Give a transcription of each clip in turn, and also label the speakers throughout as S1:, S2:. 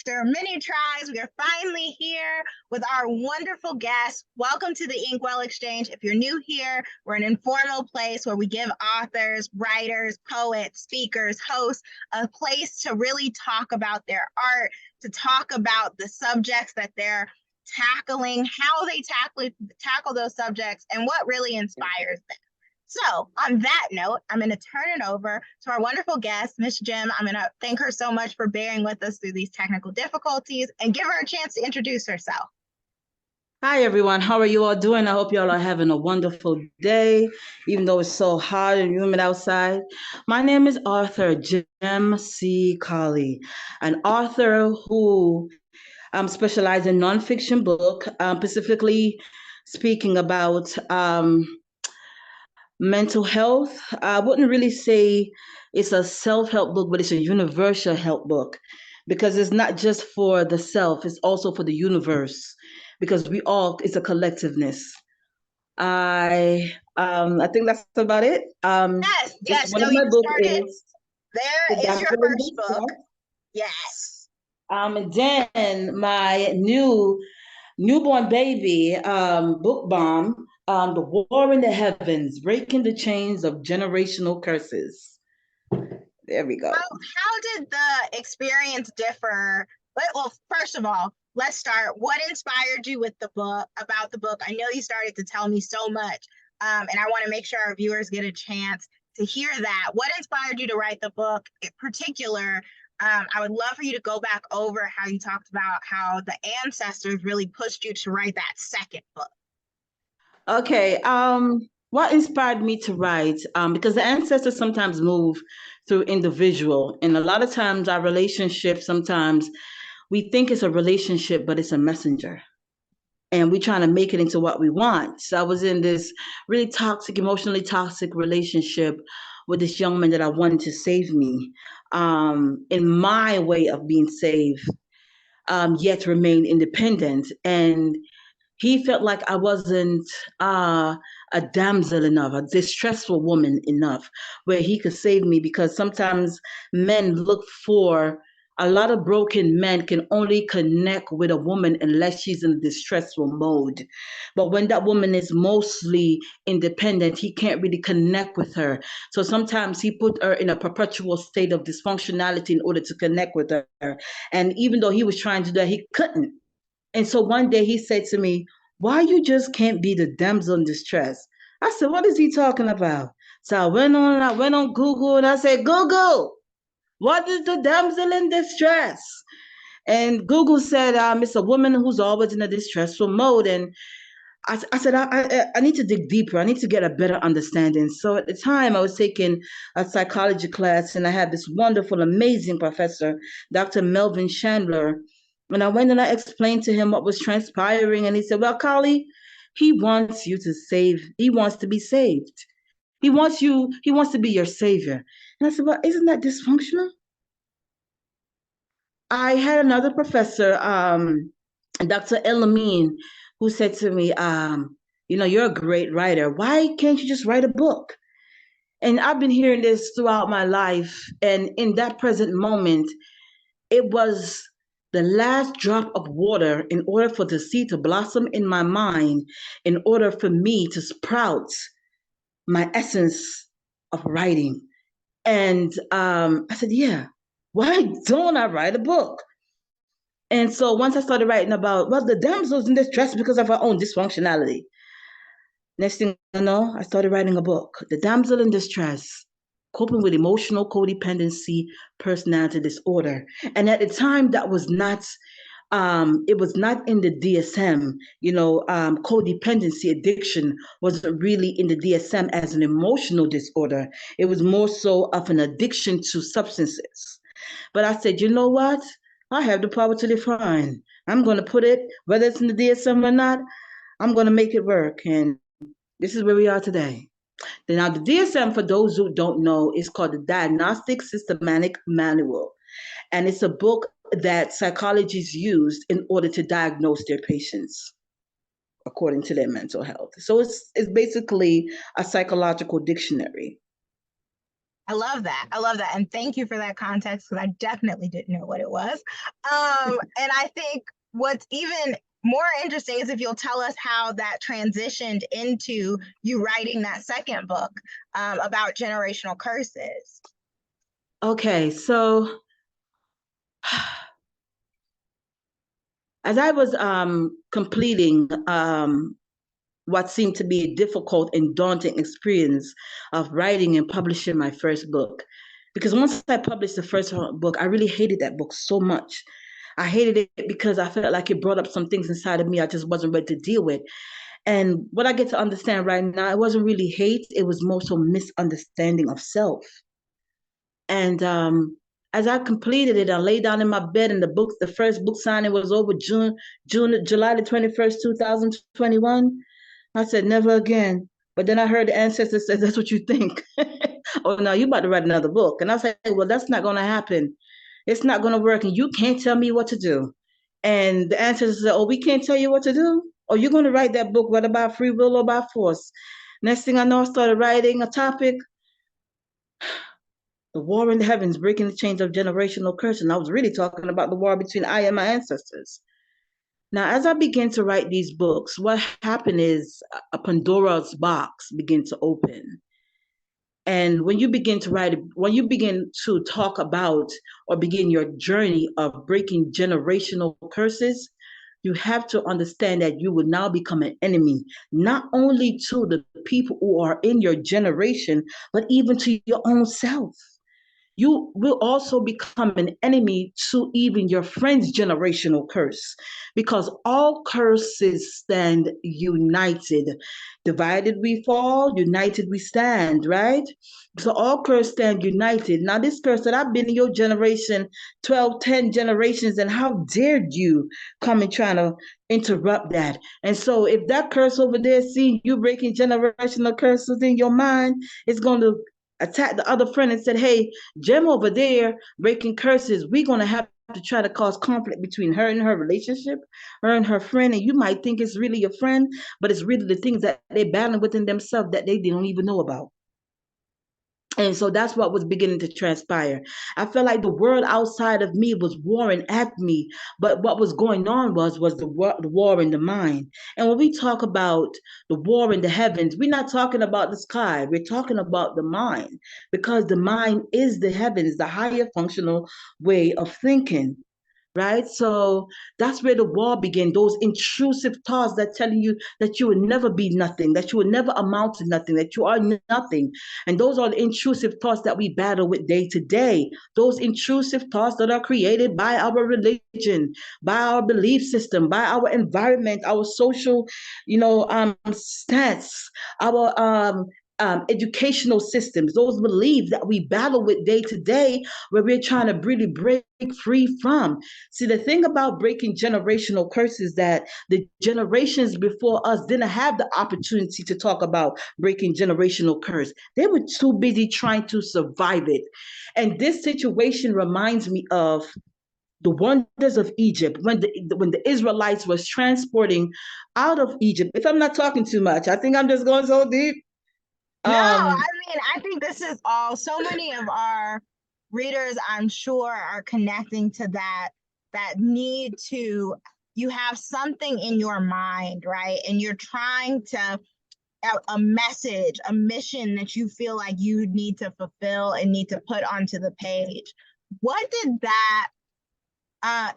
S1: after many tries, we are finally here with our wonderful guest. Welcome to the Inkwell Exchange. If you're new here, we're an informal place where we give authors, writers, poets, speakers, hosts a place to really talk about their art, to talk about the subjects that they're tackling, how they tackle those subjects, and what really inspires them. So on that note, I'm going to turn it over to our wonderful guest, Miss Gem. I'm going to thank her so much for bearing with us through these technical difficulties and give her a chance to introduce herself.
S2: Hi, everyone. How are you all doing? I hope you all are having a wonderful day, even though it's so hot and humid outside. My name is Author Gem Collie, an author who specializes in nonfiction book, specifically speaking about mental health. I wouldn't really say it's a self-help book, but it's a universal help book because it's not just for the self, it's also for the universe because it's a collectiveness. I think that's about it.
S1: Yes.
S2: One
S1: No,
S2: of
S1: you
S2: my book
S1: started.
S2: is The
S1: There is your
S2: Damsel in
S1: first book.
S2: Distress.
S1: Yes.
S2: And then my newborn baby, book bomb, The War in the Heavens, Breaking the Chains of Generational Curses. There we go.
S1: How did the experience differ? Well, first of all, let's start. What inspired you with the book, about the book? I know you started to tell me so much, and I want to make sure our viewers get a chance to hear that. What inspired you to write the book in particular? I would love for you to go back over how you talked about how the ancestors really pushed you to write that second book.
S2: Okay. What inspired me to write? Because the ancestors sometimes move through individual, and a lot of times our relationship, sometimes we think it's a relationship, but it's a messenger. And we're trying to make it into what we want. So I was in this really toxic, emotionally toxic relationship with this young man that I wanted to save me, in my way of being saved, yet remain independent. And he felt like I wasn't a damsel enough, a distressful woman enough, where he could save me because sometimes men look for a lot of broken men can only connect with a woman unless she's in distressful mode. But when that woman is mostly independent, he can't really connect with her. So sometimes he put her in a perpetual state of dysfunctionality in order to connect with her. And even though he was trying to do that, he couldn't. And so one day he said to me, "Why you just can't be the damsel in distress?" I said, "What is he talking about?" So I went on Google and I said, "Google, what is the damsel in distress?" And Google said, it's a woman who's always in a distressful mode. And I said, I need to dig deeper. I need to get a better understanding. So at the time, I was taking a psychology class, and I had this wonderful, amazing professor, Dr. Melvin Chandler. And I went and I explained to him what was transpiring. And he said, "Well, Collie, he wants you to save. He wants to be saved. He wants to be your savior." And I said, "Well, isn't that dysfunctional?" I had another professor, Dr. Elamine, who said to me, "You're a great writer. Why can't you just write a book?" And I've been hearing this throughout my life. And in that present moment, it was the last drop of water in order for the seed to blossom in my mind, in order for me to sprout my essence of writing. And I said, "Yeah, why don't I write a book?" And so once I started writing about, well, the damsel's in distress because of her own dysfunctionality. Next thing I know, I started writing a book, The Damsel in Distress, Coping with Emotional Codependency Personality Disorder. And at the time, that was not, it was not in the DSM. Codependency addiction wasn't really in the DSM as an emotional disorder. It was more so of an addiction to substances. But I said, you know what? I have the power to define. I'm going to put it, whether it's in the DSM or not, I'm going to make it work. And this is where we are today. Now, the DSM, for those who don't know, is called the Diagnostic Systematic Manual. And it's a book that psychologists use in order to diagnose their patients according to their mental health. So it's basically a psychological dictionary.
S1: I love that. I love that. And thank you for that context because I definitely didn't know what it was. And I think what's even more interesting is if you'll tell us how that transitioned into you writing that second book about generational curses.
S2: Okay, so as I was completing what seemed to be a difficult and daunting experience of writing and publishing my first book, because once I published the first book, I really hated that book so much. I hated it because I felt like it brought up some things inside of me I just wasn't ready to deal with. And what I get to understand right now, it wasn't really hate, it was more so misunderstanding of self. And as I completed it, I lay down in my bed and the first book signing was over July the 21st, 2021. I said, never again. But then I heard the ancestors say, that's what you think. Oh, no, you about to write another book. And I was like, well, that's not going to happen. It's not going to work. And you can't tell me what to do. And the ancestors said, oh, we can't tell you what to do. Oh, you're going to write that book, whether by free will or by force. Next thing I know, I started writing a topic, the war in the heavens, breaking the chains of generational curse. And I was really talking about the war between I and my ancestors. Now, as I began to write these books, what happened is a Pandora's box began to open. And when you begin to write, when you begin to talk about or begin your journey of breaking generational curses, you have to understand that you will now become an enemy, not only to the people who are in your generation, but even to your own self. You will also become an enemy to even your friend's generational curse, because all curses stand united. Divided we fall, united we stand, right? So all curses stand united. Now, this curse that I've been in your generation 12, 10 generations, and how dared you come and try to interrupt that? And so if that curse over there, see you breaking generational curses in your mind, it's going to attack the other friend and said, hey, Gem over there breaking curses, we're going to have to try to cause conflict between her and her relationship, her and her friend. And you might think it's really your friend, but it's really the things that they're battling within themselves that they don't even know about. And so that's what was beginning to transpire. I felt like the world outside of me was warring at me, but what was going on was the war in the mind. And when we talk about the war in the heavens, we're not talking about the sky. We're talking about the mind, because the mind is the heavens, the higher functional way of thinking, right? So that's where the war began. Those intrusive thoughts that telling you that you will never be nothing, that you will never amount to nothing, that you are nothing. And those are the intrusive thoughts that we battle with day to day. Those intrusive thoughts that are created by our religion, by our belief system, by our environment, our social, stance, our educational systems, those beliefs that we battle with day to day, where we're trying to really break free from. See, the thing about breaking generational curses, that the generations before us didn't have the opportunity to talk about breaking generational curse. They were too busy trying to survive it. And this situation reminds me of the wonders of Egypt when the Israelites was transporting out of Egypt. If I'm not talking too much, I think I'm just going so deep.
S1: No, I
S2: Um,
S1: mean, I think this is all, so many of our readers, I'm sure, are connecting to that need to, you have something in your mind, right? And you're trying to, a message, a mission that you feel like you need to fulfill and need to put onto the page. What did that,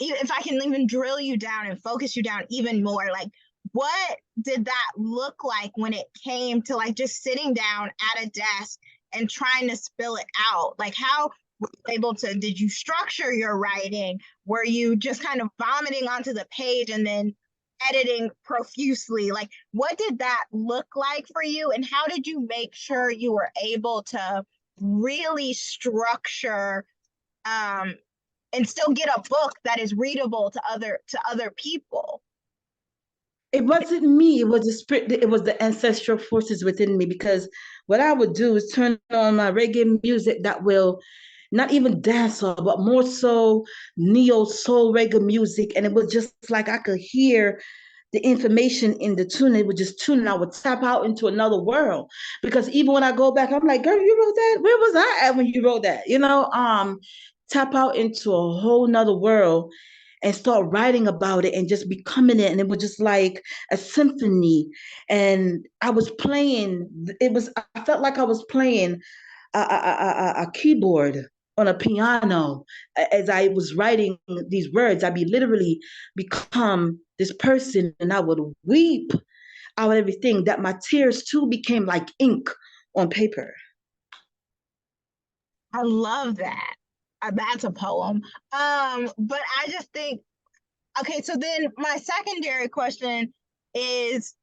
S1: if I can even drill you down and focus you down even more, like what did that look like when it came to like just sitting down at a desk and trying to spill it out? Like how were you able to, did you structure your writing? Were you just kind of vomiting onto the page and then editing profusely? Like what did that look like for you? And how did you make sure you were able to really structure um, and still get a book that is readable to other people?
S2: it wasn't me, it was the spirit, it was the ancestral forces within me, because what I would do is turn on my reggae music that will not even dancehall, but more so neo soul reggae music. And it was just like I could hear the information in the tune. It would just tune and I would tap out into another world. Because even when I go back, I'm like, girl, you wrote that? Where was I at when you wrote that? Tap out into a whole nother world and start writing about it and just becoming it. And it was just like a symphony. And I was playing, I felt like I was playing a keyboard on a piano as I was writing these words. I'd be literally become this person and I would weep out everything that my tears too became like ink on paper.
S1: I love that. That's a poem. But I just think, okay, so then my secondary question is,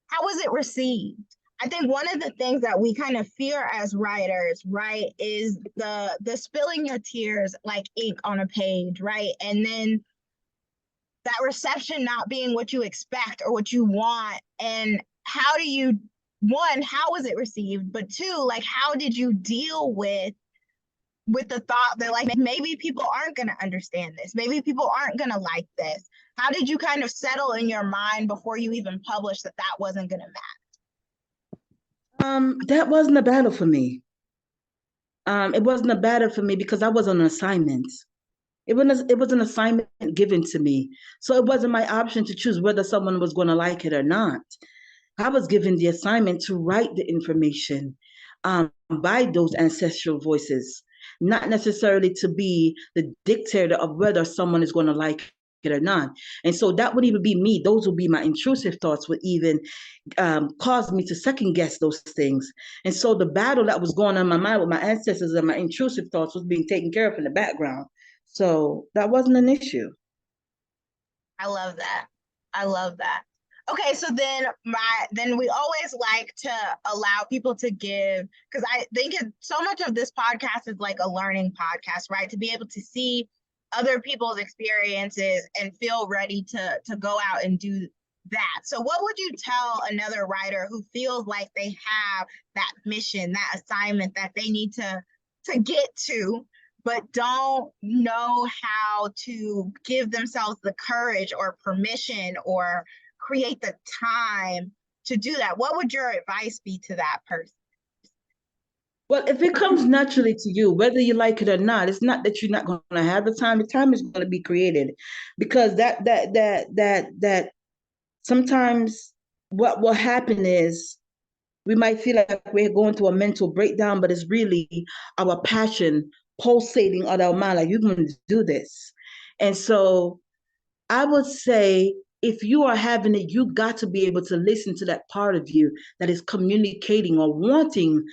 S1: how was it received? I think one of the things that we kind of fear as writers, right, is the spilling your tears like ink on a page, right? And then that reception not being what you expect or what you want. And how do you, one, how was it received? But two, like, how did you deal with the thought that like maybe people aren't going to understand this, maybe people aren't going to like this? How did you kind of settle in your mind before you even published that that wasn't going to
S2: That wasn't a battle for me. It wasn't a battle for me because I was on an assignment. It was an assignment given to me. So it wasn't my option to choose whether someone was going to like it or not. I was given the assignment to write the information by those ancestral voices, not necessarily to be the dictator of whether someone is going to like it or not. And so that would even be me. Those would be my intrusive thoughts, would even caused me to second guess those things. And so the battle that was going on in my mind with my ancestors and my intrusive thoughts was being taken care of in the background. So that wasn't an issue.
S1: I love that. I love that. Okay, so then we always like to allow people to give, because I think so much of this podcast is like a learning podcast, right? To be able to see other people's experiences and feel ready to go out and do that. So what would you tell another writer who feels like they have that mission, that assignment that they need to get to, but don't know how to give themselves the courage or permission or create the time to do that? What would your advice be to that person?
S2: Well, if it comes naturally to you, whether you like it or not, it's not that you're not going to have the time. The time is going to be created, because that sometimes what will happen is we might feel like we're going through a mental breakdown, but it's really our passion pulsating on our mind, like you're going to do this. And so I would say if you are having it, you got to be able to listen to that part of you that is communicating or wanting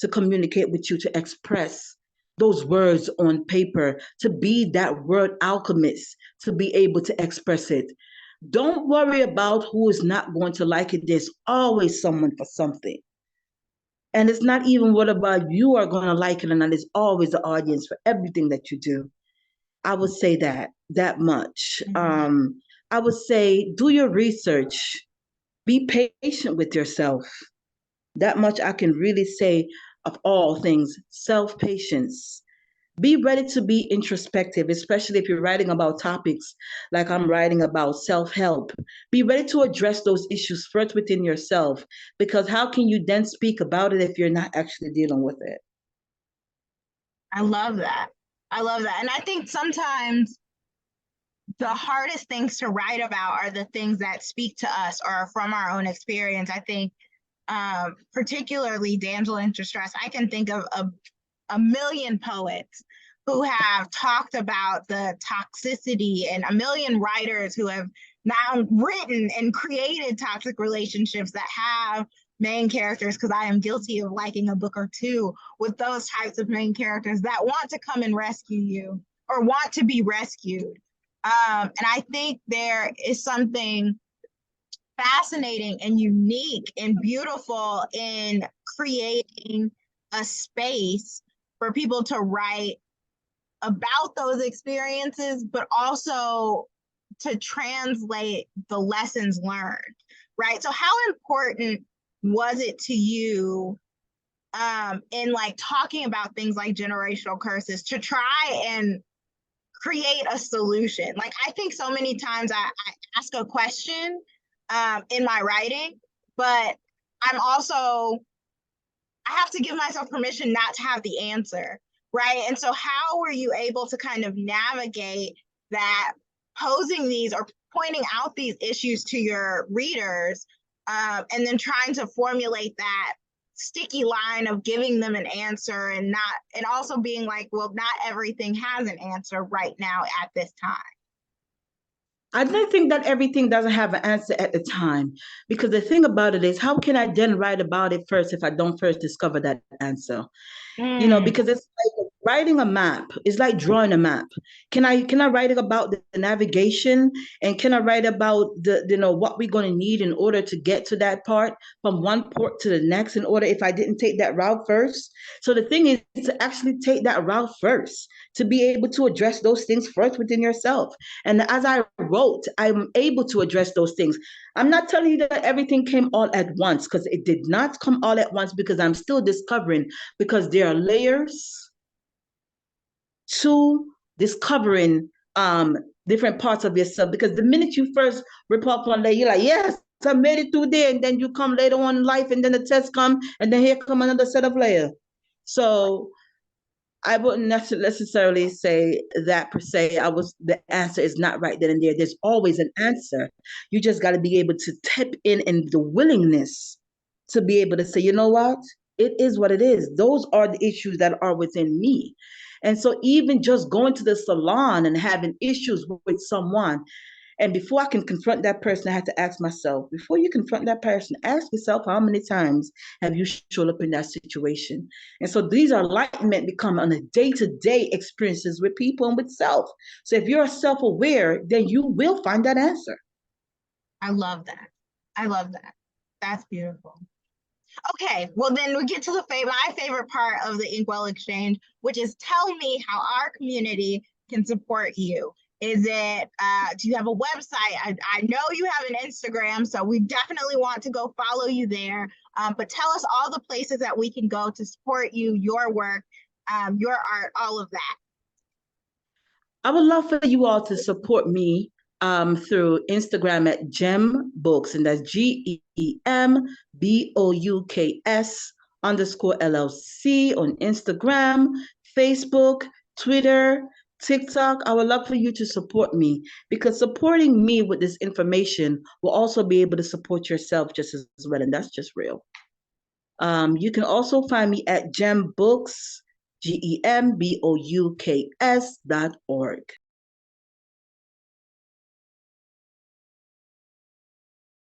S2: to communicate with you, to express those words on paper, to be that word alchemist, to be able to express it. Don't worry about who is not going to like it. There's always someone for something. And it's not even what about you are going to like it or not. There's always an audience for everything that you do. I would say that much. I would say do your research. Be patient with yourself. That much I can really say of all things. Self patience. Be ready to be introspective, especially if you're writing about topics like I'm writing about self help. Be ready to address those issues first within yourself, because how can you then speak about it if you're not actually dealing with it?
S1: I love that. I love that. And I think sometimes the hardest things to write about are the things that speak to us or from our own experience. I think, particularly damsel in distress, I can think of a million poets who have talked about the toxicity, and a million writers who have now written and created toxic relationships that have main characters, because I am guilty of liking a book or two with those types of main characters that want to come and rescue you or want to be rescued. And I think there is something fascinating and unique and beautiful in creating a space for people to write about those experiences, but also to translate the lessons learned, right? So how important was it to you, in like talking about things like generational curses, to try and create a solution? Like, I think so many times I ask a question in my writing, but I'm also, I have to give myself permission not to have the answer, right? And so, how were you able to kind of navigate that, posing these or pointing out these issues to your readers, and then trying to formulate that sticky line of giving them an answer and not, and also being like, well, not everything has an answer right now at this time.
S2: I don't think that everything doesn't have an answer at the time, because the thing about it is, how can I then write about it first if I don't first discover that answer? Because it's like writing a map. It's like drawing a map. Can I write about the navigation, and can I write about the what we're going to need in order to get to that part from one port to the next, in order if I didn't take that route first? So the thing is to actually take that route first, to be able to address those things first within yourself. And as I wrote, I'm able to address those things. I'm not telling you that everything came all at once, because it did not come all at once, because I'm still discovering, because there are layers to discovering different parts of yourself. Because the minute you first rip off one layer, you're like, yes, I made it through there, and then you come later on in life, and then the test come, and then here come another set of layer. So I wouldn't necessarily say that per se. The answer is not right then and there. There's always an answer. You just got to be able to tap in the willingness to be able to say, you know what? It is what it is. Those are the issues that are within me. And so even just going to the salon and having issues with someone, and before I can confront that person, I have to ask myself, before you confront that person, ask yourself, how many times have you showed up in that situation? And so these are enlightenment become on a day-to-day experiences with people and with self. So if you're self-aware, then you will find that answer.
S1: I love that. I love that. That's beautiful. Okay, well then we get to my favorite part of the Inkwell Exchange, which is tell me how our community can support you. Is it, do you have a website? I know you have an Instagram, so we definitely want to go follow you there. But tell us all the places that we can go to support you, your work, your art, all of that.
S2: I would love for you all to support me through Instagram at Gem Books, and that's GEMBOUKS_LLC on Instagram, Facebook, Twitter, TikTok. I would love for you to support me, because supporting me with this information will also be able to support yourself just as well, and that's just real. You can also find me at Gem Books, GEMBOUKS.org.